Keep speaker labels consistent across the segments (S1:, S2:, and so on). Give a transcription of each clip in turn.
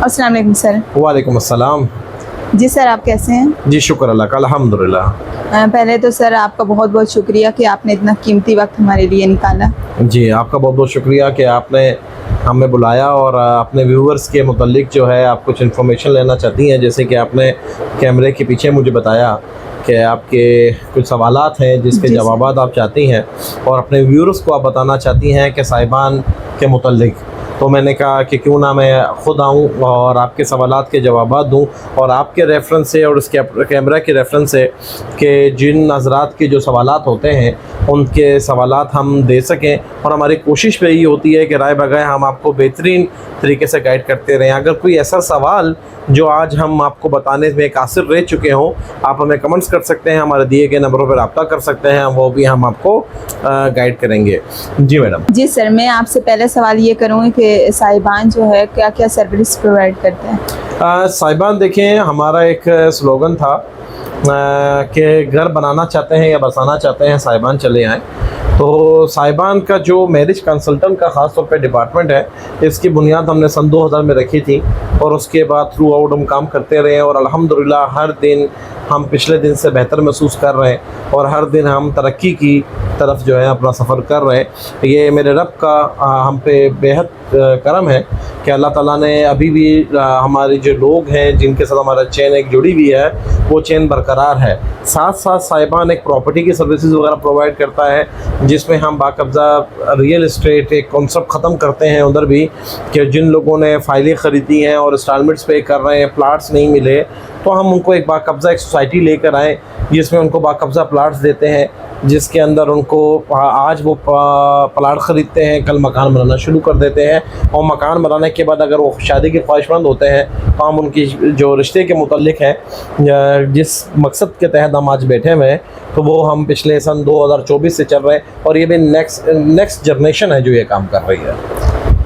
S1: अस्सलाम वालेकुम सर।
S2: वालेकुम अस्सलाम।
S1: जी सर, आप कैसे हैं?
S2: जी शुक्र अल्लाह का, अल्हम्दुलिल्लाह।
S1: पहले तो सर आपका बहुत बहुत शुक्रिया कि आपने इतना कीमती वक्त हमारे लिए निकाला।
S2: जी आपका बहुत बहुत शुक्रिया कि आपने हमें बुलाया और अपने व्यूवर्स के मुतल्लिक जो है आप कुछ इन्फॉर्मेशन लेना चाहती हैं। जैसे कि आपने कैमरे के पीछे मुझे बताया कि आपके कुछ सवालात हैं जिसके जवाबात आप चाहती हैं और अपने व्यूवर्स को आप बताना चाहती हैं कि साहिबान के मुतल्लिक। तो मैंने कहा कि क्यों ना मैं ख़ुद आऊँ और आपके सवालात के जवाबात दूँ और आपके रेफरेंस से और उसके कैमरा के रेफरेंस से कि जिन हज़रात के जो सवालात होते हैं उनके सवालात हम दे सकें। और हमारी कोशिश यही होती है कि राय बगैर हम आपको बेहतरीन तरीके से गाइड करते रहें। अगर कोई ऐसा सवाल जो आज हम आपको बताने में कासिर रह चुके हों, आप हमें कमेंट्स कर सकते हैं, हमारे दिए गए नंबरों पर रब्ता कर सकते हैं, वो भी हम आपको गाइड करेंगे। जी मैडम।
S1: जी सर, मैं आपसे पहले सवाल ये करूँगी कि साहिबान जो है क्या क्या सर्विस प्रोवाइड करते हैं?
S2: साहिबान देखें, हमारा एक स्लोगन था कि घर बनाना चाहते हैं या बसाना चाहते हैं, साहिबान चले आएँ। तो साहिबान का जो मैरिज कंसल्टेंट का ख़ास तौर पे डिपार्टमेंट है, इसकी बुनियाद हमने सन 2000 में रखी थी और उसके बाद थ्रू आउट हम काम करते रहे और अल्हम्दुलिल्लाह हर दिन हम पिछले दिन से बेहतर महसूस कर रहे हैं और हर दिन हम तरक्की की तरफ जो है अपना सफ़र कर रहे हैं। ये मेरे रब का हम पे बेहद करम है कि अल्लाह ताला ने अभी भी हमारे जो लोग हैं जिनके साथ हमारा चेन एक जुड़ी हुई है वो चेन बरकरार है। साथ साथ साहिबान एक प्रॉपर्टी की सर्विसेज वगैरह प्रोवाइड करता है जिसमें हम बाकायदा रियल इस्टेट एक कॉन्सेप्ट ख़त्म करते हैं उधर भी कि जिन लोगों ने फ़ाइलें ख़रीदी हैं और इंस्टॉलमेंट्स पे कर रहे हैं, प्लाट्स नहीं मिले, तो हम उनको एक बाकायदा एक सोसाइटी लेकर आएँ जिसमें उनको बाकायदा प्लाट्स देते हैं, जिसके अंदर उनको आज वो प्लाट ख़रीदते हैं, कल मकान बनाना शुरू कर देते हैं और मकान बनाने के बाद अगर वो शादी के ख्वाहिशमंद होते हैं तो हम उनकी जो रिश्ते के मुतल्लिक हैं जिस मकसद के तहत हम आज बैठे हुए हैं, तो वो हम पिछले सन 2024 से चल रहे हैं और ये भी नेक्स्ट जनरेशन है जो ये काम कर रही है।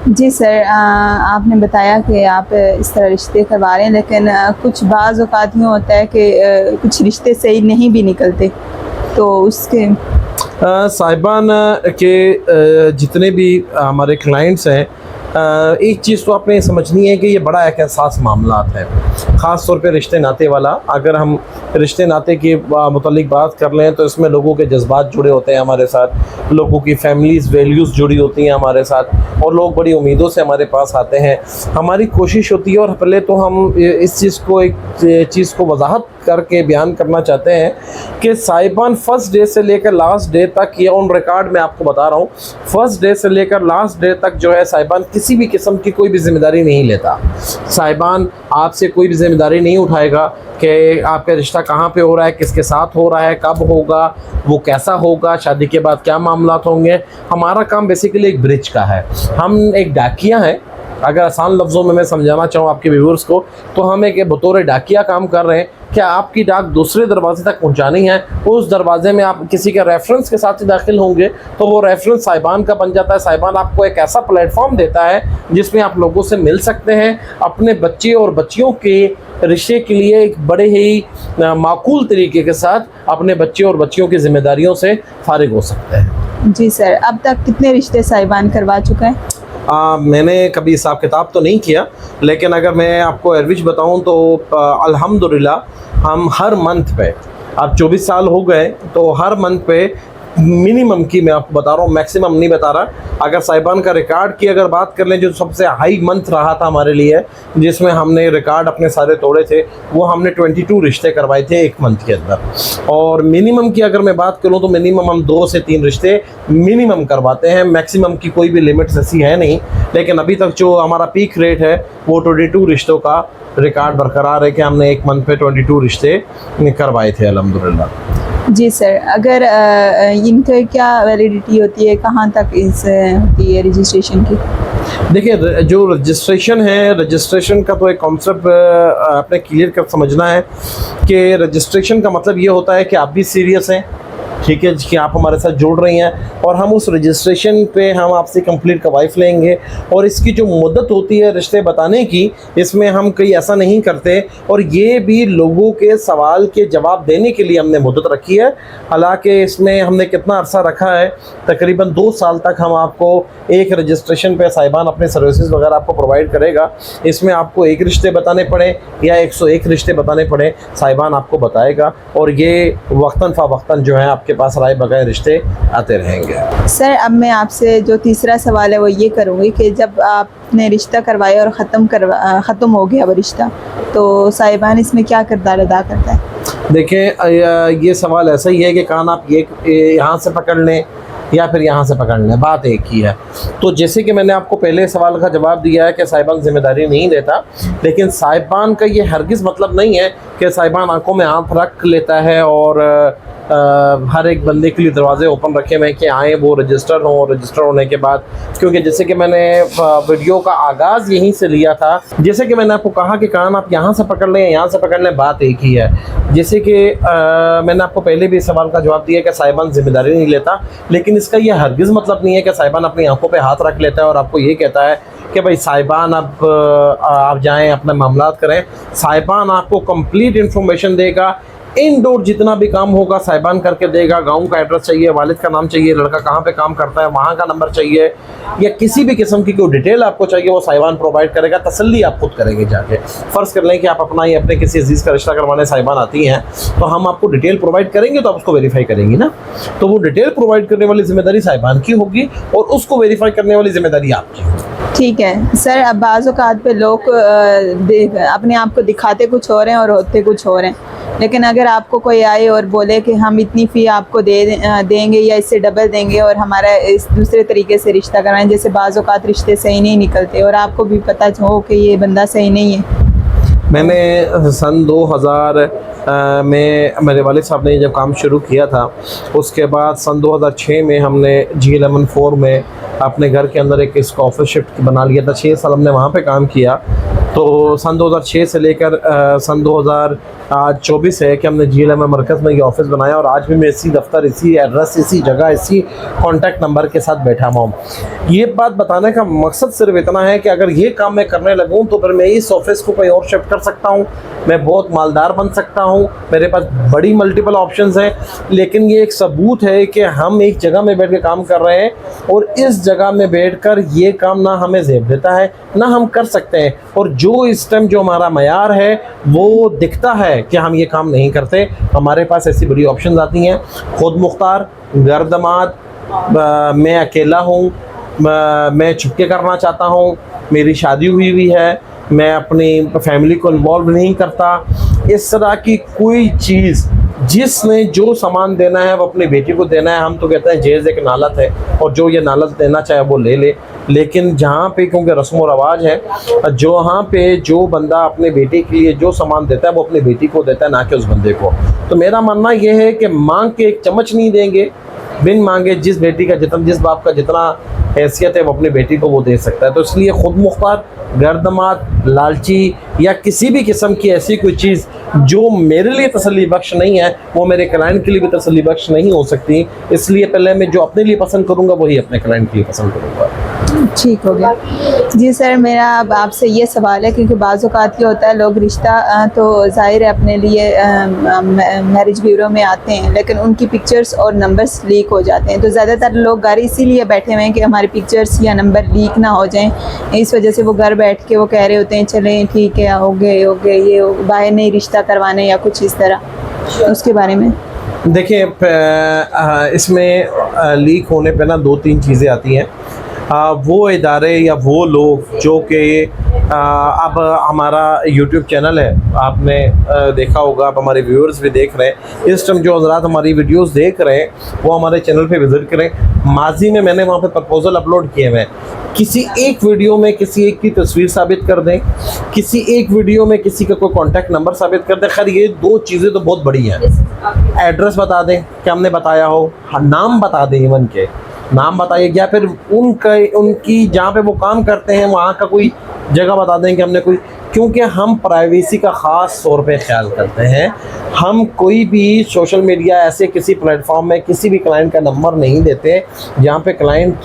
S1: जी सर, आपने बताया कि आप इस तरह रिश्ते करवा रहे हैं, लेकिन कुछ बाज़ औक़ात यूँ होता है कि कुछ रिश्ते सही नहीं भी निकलते, तो उसके
S2: साहिबान के जितने भी हमारे क्लाइंट्स हैं, एक चीज़ तो आपने समझनी है कि ये बड़ा एक एहसास मामला है, ख़ास तौर पे रिश्ते नाते वाला। अगर हम रिश्ते नाते के मुतालिक बात कर लें तो इसमें लोगों के जज्बात जुड़े होते हैं हमारे साथ, लोगों की फैमिलीज़ वैल्यूज़ जुड़ी होती हैं हमारे साथ और लोग बड़ी उम्मीदों से हमारे पास आते हैं। हमारी कोशिश होती है और पहले तो हम इस चीज़ को एक चीज़ को वजाहत करके बयान करना चाहते हैं कि साहिबान फ़र्स्ट डे से लेकर लास्ट डे तक, ये ऑन रिकॉर्ड मैं आपको बता रहा हूँ, फ़र्स्ट डे से लेकर लास्ट डे तक जो है साहिबान किसी भी किस्म की कोई भी ज़िम्मेदारी नहीं लेता। साहिबान आपसे कोई भी ज़िम्मेदारी नहीं उठाएगा कि आपका रिश्ता कहाँ पे हो रहा है, किसके साथ हो रहा है, कब होगा, वो कैसा होगा, शादी के बाद क्या मामलात होंगे। हमारा काम बेसिकली एक ब्रिज का है, हम एक डाकिया हैं। अगर आसान लफ्ज़ों में मैं समझाना चाहूँ आपके व्यूअर्स को, तो हम एक बतौर डाकिया काम कर रहे हैं कि आपकी डाक दूसरे दरवाजे तक पहुंचानी है। उस दरवाजे में आप किसी के रेफरेंस के साथ ही दाखिल होंगे तो वो रेफरेंस साहिबान का बन जाता है। साहिबान आपको एक ऐसा प्लेटफॉर्म देता है जिसमें आप लोगों से मिल सकते हैं, अपने बच्चे और बच्चियों के रिश्ते के लिए एक बड़े ही माकूल तरीके के साथ अपने बच्चे और बच्चियों की जिम्मेदारियों से फारिग हो सकते हैं।
S1: जी सर, अब तक कितने रिश्ते साहिबान करवा चुका है?
S2: मैंने कभी हिसाब किताब तो नहीं किया, लेकिन अगर मैं आपको एवरेज बताऊं तो अल्हम्दुलिल्लाह हम हर मंथ पे, अब 24 साल हो गए, तो हर मंथ पे मिनिमम की, मैं आपको बता रहा हूँ, मैक्सिमम नहीं बता रहा, अगर साहिबान का रिकॉर्ड की अगर बात कर लें जो सबसे हाई मंथ रहा था हमारे लिए जिसमें हमने रिकॉर्ड अपने सारे तोड़े थे, वो हमने 22 रिश्ते करवाए थे एक मंथ के अंदर। और मिनिमम की अगर मैं बात करूँ तो मिनिमम हम 2 से 3 रिश्ते मिनिमम करवाते हैं, मैक्सिमम की कोई भी लिमिट्स ऐसी है नहीं। लेकिन अभी तक जो हमारा पीक रेट है वो 22 रिश्तों का रिकॉर्ड बरकरार है कि हमने एक मंथ पे 22 रिश्ते करवाए थे अल्हम्दुलिल्लाह।
S1: जी सर, अगर इनका क्या वैलिडिटी होती है, कहाँ तक इस होती है रजिस्ट्रेशन की?
S2: देखिए, जो रजिस्ट्रेशन है, रजिस्ट्रेशन का तो एक कॉन्सेप्ट आपने क्लियर कर समझना है कि रजिस्ट्रेशन का मतलब ये होता है कि आप भी सीरियस हैं ठीक है कि आप हमारे साथ जुड़ रही हैं, और हम उस रजिस्ट्रेशन पे हम आपसे कंप्लीट कवाइफ लेंगे। और इसकी जो मुद्दत होती है रिश्ते बताने की, इसमें हम कहीं ऐसा नहीं करते, और ये भी लोगों के सवाल के जवाब देने के लिए हमने मुद्दत रखी है। हालांकि इसमें हमने कितना अरसा रखा है, तकरीबन 2 साल तक हम आपको एक रजिस्ट्रेशन पे साहिबान अपने सर्विसेज वगैरह आपको प्रोवाइड करेगा। इसमें आपको 1 रिश्ते बताने पड़े या 101 रिश्ते बताने पड़े, साहिबान आपको बताएगा, और ये वक्तन फ़वक्तन जो है आपके पास राय बगैर रिश्ते आते रहेंगे।
S1: सर अब मैं आपसे जो तीसरा सवाल है वो ये करूँगी कि जब आपने रिश्ता करवाया और ख़त्म हो गया वो रिश्ता, तो साहिबान इसमें क्या किरदार अदा करता है?
S2: देखें, ये सवाल ऐसा ही है कि कान आप ये यहाँ से पकड़ लें या फिर यहाँ से पकड़ लें, बात एक ही है। तो जैसे कि मैंने आपको पहले सवाल का जवाब दिया है कि साहिबान जिम्मेदारी नहीं लेता, लेकिन साहिबान का ये हरगिज़ मतलब नहीं है कि साहिबान आंखों में आंख रख लेता है और हर एक बंदे के लिए दरवाजे ओपन रखे हुए हैं कि आए वो रजिस्टर हों। रजिस्टर होने के बाद, क्योंकि जैसे कि मैंने वीडियो का आगाज़ यहीं से लिया था, जैसे कि मैंने आपको कहा कि कान आप यहाँ से पकड़ लें, यहाँ से पकड़ लें, बात एक ही है। जैसे कि मैंने आपको पहले भी इस सवाल का जवाब दिया कि साहिबान जिम्मेदारी नहीं लेता, लेकिन इसका यह हरगिज़ मतलब नहीं है कि साहिबान अपनी आंखों पे हाथ रख लेता है और आपको ये कहता है कि भाई साहिबान अब आप जाएं अपने मामलात करें। साहिबान आपको कंप्लीट इन्फॉर्मेशन देगा, इनडोर जितना भी काम होगा साहिबान करके देगा। गांव का एड्रेस चाहिए, वालिद का नाम चाहिए, लड़का कहाँ पे काम करता है वहाँ का नंबर चाहिए, या किसी भी किस्म की कोई डिटेल आपको चाहिए वो साहिबान प्रोवाइड करेगा। तसल्ली आप खुद करेंगे जाके। फ़र्ज़ कर लें कि आप अपने किसी अजीज़ का रिश्ता करवाने साहिबान आती हैं, तो हम आपको डिटेल प्रोवाइड करेंगे, तो आप उसको वेरीफाई करेंगी ना, तो वो डिटेल प्रोवाइड करने वाली जिम्मेदारी साहिबान की होगी और उसको वेरीफाई करने वाली जिम्मेदारी आपकी होगी।
S1: ठीक है सर, अब बाज़ औक़ात पे लोग अपने आप को दिखाते कुछ और हैं और होते कुछ और हैं, लेकिन अगर आपको कोई आए और बोले कि हम इतनी फ़ी आपको देंगे या इससे डबल देंगे और हमारा इस दूसरे तरीके से रिश्ता कराएं, जैसे बाज़ औक़ात रिश्ते सही नहीं निकलते और आपको भी पता हो कि ये बंदा सही नहीं है।
S2: मैंने सन 2000 में मेरे वालिद साहब ने जब काम शुरू किया था, उसके बाद सन 2006 में हमने G11 में अपने घर के अंदर एक इसका ऑफिस शिफ्ट बना लिया था। 6 साल हमने वहाँ पे काम किया। तो सन 2006 से लेकर सन 2024 है कि हमने G11 मरकज़ में ये ऑफिस बनाया, और आज भी मैं इसी दफ्तर, इसी एड्रेस, इसी जगह, इसी कॉन्टैक्ट नंबर के साथ बैठा हुआ हूँ। ये बात बताने का मकसद सिर्फ इतना है कि अगर ये काम मैं करने लगूँ तो फिर मैं इस ऑफिस को कहीं और शिफ्ट कर सकता हूँ, मैं बहुत मालदार बन सकता हूँ, मेरे पास बड़ी मल्टीपल ऑप्शंस हैं। लेकिन ये एक सबूत है कि हम एक जगह में बैठ के काम कर रहे हैं, और इस जगह में बैठकर ये काम ना हमें ज़ेब देता है ना हम कर सकते हैं, और जो इस टाइम जो हमारा मयार है वो दिखता है कि हम ये काम नहीं करते। हमारे पास ऐसी बड़ी ऑप्शंस आती हैं, खुद मुख्तार, गर्दमाद, मैं अकेला हूँ, मैं छुपके करना चाहता हूँ, मेरी शादी हुई है, मैं अपनी फैमिली को इन्वॉल्व नहीं करता। इस तरह की कोई चीज़, जिसने जो सामान देना है वो अपनी बेटी को देना है। हम तो कहते हैं जेज़ एक नालत है, और जो ये नालत देना चाहे वो ले ले। लेकिन जहाँ पे क्योंकि रस्म व रवाज है, जहाँ पे जो बंदा अपने बेटे के लिए जो सामान देता है वो अपनी बेटी को देता है, ना कि उस बंदे को। तो मेरा मानना ये है कि मांग के एक चम्मच नहीं देंगे, बिन मांगे जिस बेटी का जिस बाप का जितना हैसियत है वो अपनी बेटी को वो दे सकता है। तो इसलिए खुद मुख्तार, गर्दमात, लालची या किसी भी किस्म की ऐसी कोई चीज़ जो मेरे लिए तसल्ली बख्श नहीं है, वो मेरे क्लाइंट के लिए भी तसल्ली बख्श नहीं हो सकती। इसलिए पहले मैं जो अपने लिए पसंद करूँगा वही अपने क्लाइंट के लिए पसंद करूँगा।
S1: ठीक हो गया जी सर। मेरा अब आपसे ये सवाल है, क्योंकि बाज़ औक़ात ये होता है लोग रिश्ता तो ज़ाहिर है अपने लिए मैरिज ब्यूरो में आते हैं, लेकिन उनकी पिक्चर्स और नंबर्स लीक हो जाते हैं। तो ज़्यादातर लोग घर इसीलिए बैठे हुए हैं कि हमारी पिक्चर्स या नंबर लीक ना हो जाएं। इस वजह से वो घर बैठ के वो कह रहे होते हैं चलें ठीक है, हो गए ये बाहर नहीं रिश्ता करवाने या कुछ इस तरह। उसके बारे में
S2: देखिए, इसमें लीक होने पे ना 2-3 चीज़ें आती हैं। वो इदारे या वो लोग जो कि अब हमारा YouTube चैनल है, आपने देखा होगा, आप हमारे व्यूअर्स भी देख रहे हैं इस टाइम, जो हज़रात हमारी वीडियोस देख रहे हैं वो हमारे चैनल पे विज़िट करें। माजी में मैंने वहाँ पे प्रपोज़ल अपलोड किए हुए हैं। किसी एक वीडियो में किसी एक की तस्वीर साबित कर दें, किसी एक वीडियो में किसी का कोई कॉन्टैक्ट नंबर साबित कर दें। खैर ये 2 चीज़ें तो बहुत बड़ी हैं। एड्रेस बता दें कि हमने बताया हो, नाम बता दें, इवन के नाम बताइए, या फिर उनकी जहाँ पे वो काम करते हैं वहाँ का कोई जगह बता दें कि हमने कोई क्योंकि हम प्राइवेसी का ख़ास तौर पे ख्याल करते हैं। हम कोई भी सोशल मीडिया ऐसे किसी प्लेटफॉर्म में किसी भी क्लाइंट का नंबर नहीं देते जहाँ पे क्लाइंट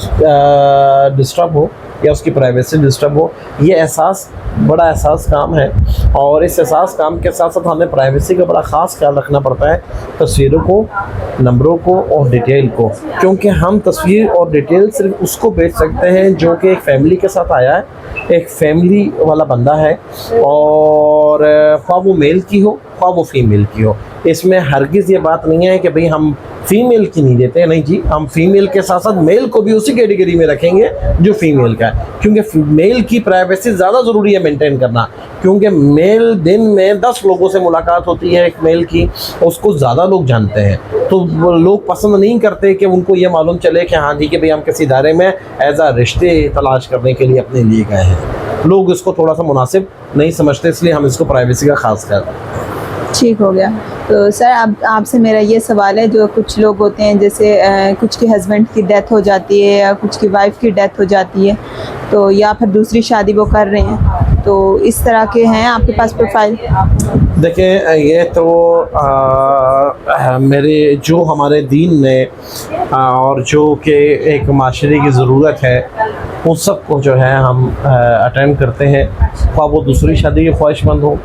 S2: डिस्टर्ब हो या उसकी प्राइवेसी डिस्टर्ब हो। ये एहसास बड़ा एहसास काम है, और इस एहसास काम के साथ साथ हमें प्राइवेसी का बड़ा ख़ास ख्याल रखना पड़ता है, तस्वीरों को, नंबरों को और डिटेल को। क्योंकि हम तस्वीर और डिटेल सिर्फ उसको बेच सकते हैं जो कि एक फ़ैमिली के साथ आया है, एक फैमिली वाला बंदा है, और ख्वाह वो मेल की हो ख्वाह वो फीमेल की हो। इसमें हरगिज़ ये बात नहीं है कि भाई हम फीमेल की नहीं देते, नहीं जी, हम फीमेल के साथ साथ मेल को भी उसी कैटेगरी में रखेंगे जो फीमेल का है। क्योंकि मेल की प्राइवेसी ज़्यादा ज़रूरी है मेंटेन करना, क्योंकि मेल दिन में 10 लोगों से मुलाकात होती है एक मेल की, उसको ज़्यादा लोग जानते हैं। तो लोग पसंद नहीं करते कि उनको ये मालूम चले कि हाँ जी कि भाई हम किसी इदारे में एज आ रिश्ते तलाश करने के लिए अपने लिए गए हैं। लोग इसको थोड़ा सा मुनासिब नहीं समझते, इसलिए हम इसको प्राइवेसी का ख़ास ख्याल रखते हैं।
S1: ठीक हो गया। तो सर अब आपसे मेरा ये सवाल है, जो कुछ लोग होते हैं जैसे कुछ के हस्बैंड की डेथ हो जाती है या कुछ की वाइफ की डेथ हो जाती है, तो या फिर दूसरी शादी वो कर रहे हैं, तो इस तरह के हैं आपके पास प्रोफाइल?
S2: देखिए, ये तो मेरे जो हमारे दीन ने और जो कि एक माशरे की ज़रूरत है उन सब को जो है हम अटेंड करते हैं। ख्वाह वो दूसरी शादी के ख्वाहिशमंद हो,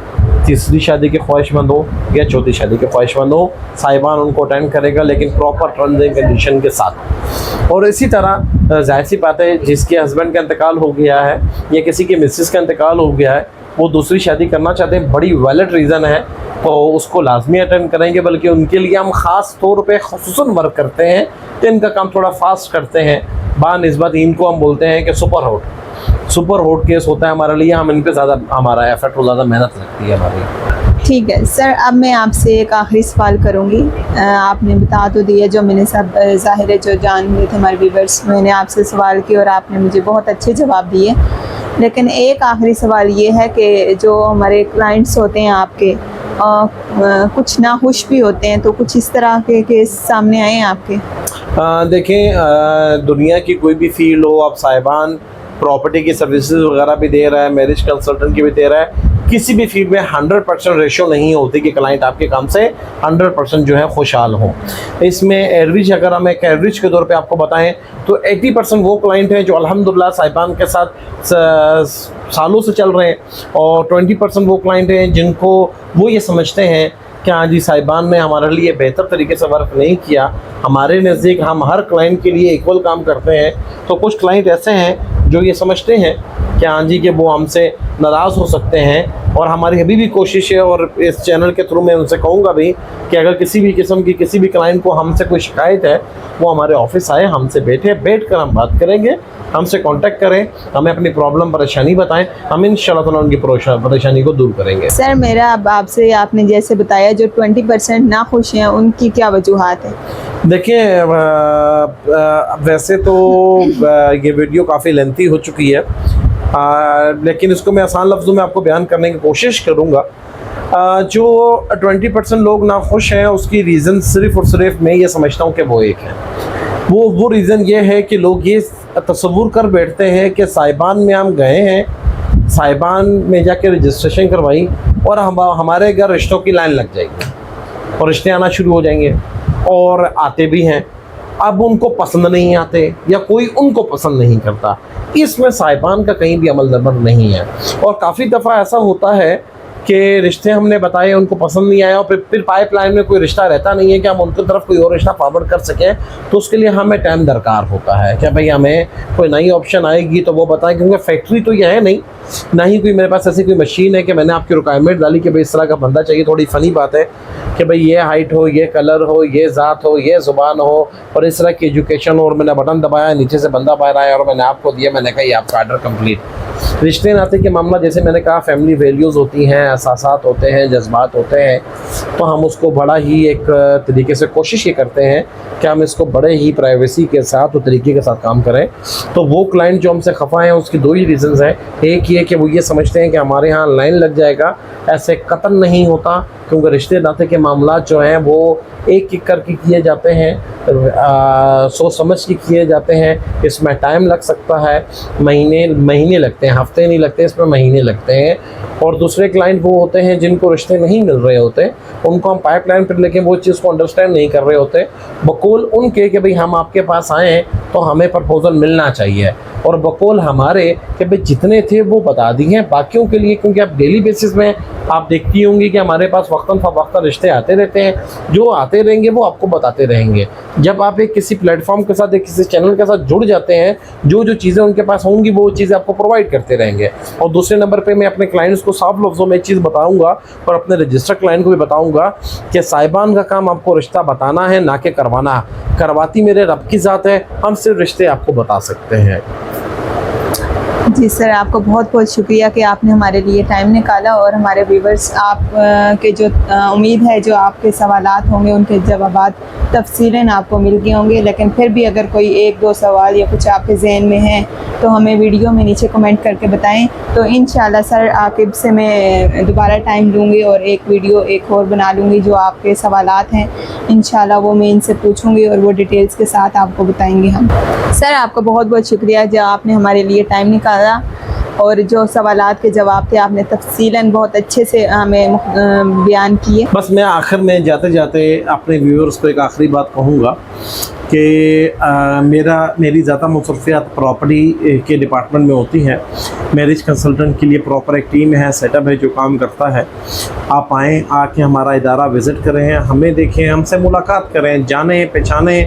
S2: तीसरी शादी के ख्वाहिशमंद हो या चौथी शादी के ख्वाहिशमंद हो, साहिबान उनको अटेंड करेगा, लेकिन प्रॉपर टर्म्स एंड कंडीशन के साथ। और इसी तरह जाहिर सी बात है, जिसके हस्बैंड का इंतकाल हो गया है या किसी के मिसेस का इंतकाल हो गया है, वो दूसरी शादी करना चाहते हैं, बड़ी वैलिड रीज़न है, तो उसको लाजमी अटेंड करेंगे। बल्कि उनके लिए हम ख़ास तौर पे खुसूसन वर्क करते हैं, तो इनका काम थोड़ा फास्ट करते हैं। बानिस्बत इनको हम बोलते हैं कि सुपर हॉट केस होता है हमारे लिए, हम इन पे ज़्यादा हमारा एफर्ट और ज़्यादा मेहनत लगती है हमारी।
S1: ठीक है सर, अब मैं आपसे एक आखिरी सवाल करूंगी। आपने बता तो दिया, जो मैंने सब ज़ाहिर है जो जान लिए थे हमारे व्यूअर्स, मैंने आपसे सवाल किए और आपने मुझे बहुत अच्छे जवाब दिए। लेकिन एक आखिरी सवाल ये है कि जो हमारे क्लाइंट्स होते हैं आपके, कुछ नाखुश भी होते हैं, तो कुछ इस तरह के केस सामने आए हैं आपके?
S2: देखें, दुनिया की कोई भी फील्ड हो, आप साहिबान प्रॉपर्टी की सर्विसेज वगैरह भी दे रहा है, मैरिज कंसल्टेंट की भी दे रहा है, किसी भी फील्ड में 100% रेशो नहीं होती कि क्लाइंट आपके काम से 100% जो है खुशहाल हो। इसमें एवरेज, अगर हम एक एवरेज के तौर पे आपको बताएं तो 80% वो क्लाइंट हैं जो अल्हम्दुलिल्लाह साहिबान के साथ सालों से चल रहे हैं, और 20% वो क्लाइंट हैं जिनको वो ये समझते हैं कि हाँ जी साहिबान ने हमारे लिए बेहतर तरीके से वर्क नहीं किया। हमारे नज़दीक हम हर क्लाइंट के लिए इक्वल काम करते हैं। तो कुछ क्लाइंट ऐसे हैं जो ये समझते हैं कि हाँ जी कि वो हमसे नाराज़ हो सकते हैं, और हमारी अभी भी कोशिश है, और इस चैनल के थ्रू मैं उनसे कहूँगा भी कि अगर किसी भी किस्म की किसी भी क्लाइंट को हमसे कोई शिकायत है, वो हमारे ऑफिस आए, हमसे बैठ कर हम बात करेंगे, हमसे कांटेक्ट करें, हमें अपनी प्रॉब्लम परेशानी बताएं, हम इंशाल्लाह ताला उनकी परेशानी को दूर करेंगे।
S1: सर मेरा अब आपसे, आपने जैसे बताया जो 20% ना खुश हैं, उनकी क्या वजूहात है?
S2: देखिए, वैसे तो ये वीडियो काफ़ी लेंथी हो चुकी है, लेकिन इसको मैं आसान लफ्ज़ों में आपको बयान करने की कोशिश करूँगा। जो 20% लोग नाखुश हैं, उसकी रीज़न सिर्फ़ और सिर्फ मैं ये समझता हूँ कि वो एक है, वो रीज़न ये है कि लोग ये तसव्वुर कर बैठते हैं कि साहिबान में हम गए हैं, साहिबान में जाके रजिस्ट्रेशन करवाई और हमारे घर रिश्तों की लाइन लग जाएगी और रिश्ते आना शुरू हो जाएंगे, और आते भी हैं। अब उनको पसंद नहीं आते या कोई उनको पसंद नहीं करता, इसमें साहिबान का कहीं भी अमल दरमल नहीं है। और काफ़ी दफ़ा ऐसा होता है कि रिश्ते हमने बताए, उनको पसंद नहीं आया, और फिर पाइपलाइन में कोई रिश्ता रहता नहीं है कि हम उनकी तरफ कोई और रिश्ता फॉरवर्ड कर सकें। तो उसके लिए हमें टाइम दरकार होता है कि भाई हमें कोई नई ऑप्शन आएगी तो वो बताएं, क्योंकि फैक्ट्री तो ये है नहीं, ना ही कोई मेरे पास ऐसी कोई मशीन है कि मैंने आपकी रिक्वायरमेंट डाली कि भाई इस तरह का बंदा चाहिए। थोड़ी फ़नी बात है कि भाई ये हाइट हो, ये कलर हो, ये ज़ात हो, ये ज़ुबान हो और इस तरह की एजुकेशन हो, और मैंने बटन दबाया, नीचे से बंदा बाहर आया और मैंने आपको दिया, मैंने कहा ये आपका आर्डर कंप्लीट। रिश्ते नाते के मामला, जैसे मैंने कहा, फैमिली वैल्यूज़ होती हैं, एहसासात होते हैं, जज्बात होते हैं, तो हम उसको बड़ा ही एक तरीके से कोशिश ये करते हैं कि हम इसको बड़े ही प्राइवेसी के साथ और तरीके के साथ काम करें। तो वो क्लाइंट जो हमसे खफा हैं, उसकी दो ही रीज़न्स हैं। एक ये कि वो ये समझते हैं कि हमारे यहाँ लाइन लग जाएगा, ऐसे कतन नहीं होता, क्योंकि रिश्ते नाते के मामला जो हैं वो एक एक करके किए जाते हैं, सोच समझ के किए जाते हैं, इसमें टाइम लग सकता है, महीने लगते हैं हफ्ते नहीं लगते, इसमें महीने लगते हैं। और दूसरे क्लाइंट वो होते हैं जिनको रिश्ते नहीं मिल रहे होते, उनको हम पाइपलाइन पर लेकिन वो चीज़ को अंडरस्टैंड नहीं कर रहे होते, बकौल उनके कि भाई हम आपके पास आए हैं तो हमें प्रपोज़ल मिलना चाहिए, और बकौल हमारे कि भाई जितने थे वो बता दिए हैं बाकियों के लिए, क्योंकि आप डेली बेसिस में आप देखती होंगी कि हमारे पास वक्तन फ़वक्तन रिश्ते आते रहते हैं, जो आते रहेंगे वो आपको बताते रहेंगे। जब आप एक किसी प्लेटफॉर्म के साथ, एक किसी चैनल के साथ जुड़ जाते हैं, जो जो चीज़ें उनके पास होंगी वो चीज़ें आपको प्रोवाइड करते रहेंगे। और दूसरे नंबर पे मैं अपने क्लाइंट्स को साफ लफ्ज़ों में एक चीज़ बताऊँगा और अपने रजिस्टर क्लाइंट को भी बताऊँगा कि साहिबान का काम आपको रिश्ता बताना है, ना कि करवाना। करवाती मेरे रब की ज़ात है, हम सिर्फ रिश्ते आपको बता सकते हैं।
S1: जी सर, आपको बहुत बहुत शुक्रिया कि आपने हमारे लिए टाइम निकाला, और हमारे व्यूवर्स आप के जो उम्मीद है जो आपके सवालात होंगे उनके जवाबात तफसीलन आपको मिल गए होंगे, लेकिन फिर भी अगर कोई एक दो सवाल या कुछ आपके जहन में है तो हमें वीडियो में नीचे कमेंट करके बताएं। तो इंशाल्लाह सर आकिब से मैं दोबारा टाइम लूँगी और एक वीडियो एक और बना लूँगी, जो आपके सवालात हैं इंशाल्लाह वो मैं इनसे पूछूँगी और वो डिटेल्स के साथ आपको बताएंगे हम। सर आपका बहुत बहुत शुक्रिया जो आपने हमारे लिए टाइम निकाला, और जो सवालात के जवाब थे आपने तफसीलन बहुत अच्छे से हमें बयान किए।
S2: बस मैं आखिर में जाते जाते अपने व्यूअर्स को एक आखिरी बात कहूँगा कि मेरी ज़्यादा मुसरफ़ियात प्रॉपर्टी के डिपार्टमेंट में होती हैं। मैरिज कंसल्टेंट के लिए प्रॉपर एक टीम है, सेटअप है जो काम करता है। आप आएँ, आके हमारा इदारा विज़िट करें, हमें देखें, हमसे मुलाकात करें, जाने पहचाने,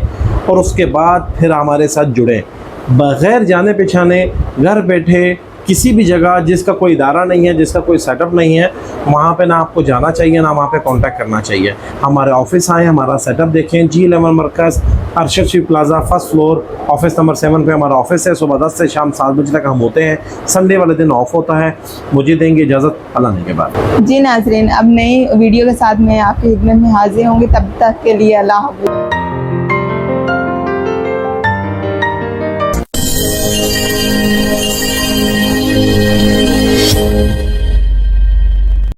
S2: और उसके बाद फिर हमारे साथ जुड़ें। बग़ैर जाने पहचाने घर बैठे किसी भी जगह जिसका कोई इदारा नहीं है, जिसका कोई सेटअप नहीं है, वहाँ पे ना आपको जाना चाहिए ना वहाँ पे कांटेक्ट करना चाहिए। हमारे ऑफिस आएँ, हमारा सेटअप देखें। G11 मरकज़, अरशद शीफ plaza, first floor, office number 7 पे हमारा ऑफिस है। सुबह 10 से शाम 7 बजे तक हम होते हैं। संडे वाले दिन ऑफ होता है। मुझे देंगे इजाज़त अल्लाह ने के बाद।
S1: जी नाज़रीन, अब नई वीडियो के साथ मैं आपकी खिदमत में हाजिर होंगी, तब तक के लिए अल्लाह हाफ़िज़।